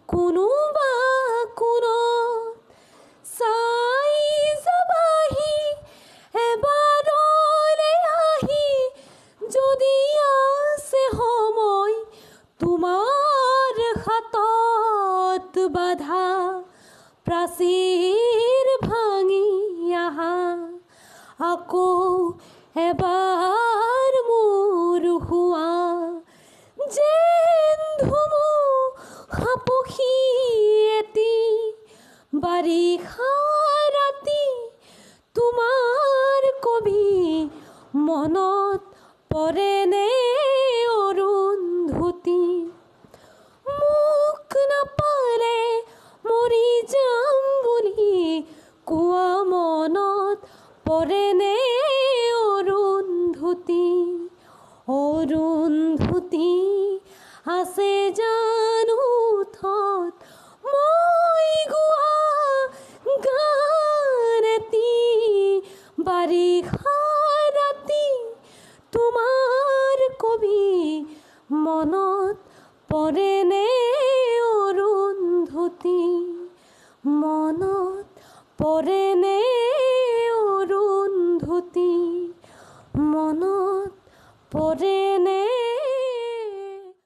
কোনোবা কোণত চাই যাবাহি এবাৰলে আহি যদি আছে সময় তোমাৰ হাতত বাধা প্ৰাচীৰ ভাঙি আহা আকৌ এবাৰ মোৰ হোৱা যেন ধুমুহা পখি এটি বাৰিষা ৰাতি তোমাৰ কবি মনত পৰেনে অৰুন্ধতী মোক নাপালে মৰি যাম বুলি কোৱা মনত পৰেনে অৰুন্ধতী অৰুন্ধতী আছে জানো ঠত মই গোৱা গান এটি বাৰিষা ৰাতি তোমাৰ কবি মনত পৰেনে অৰুন্ধতী মনত পৰেনে অৰুন্ধতী মনত পৰেনে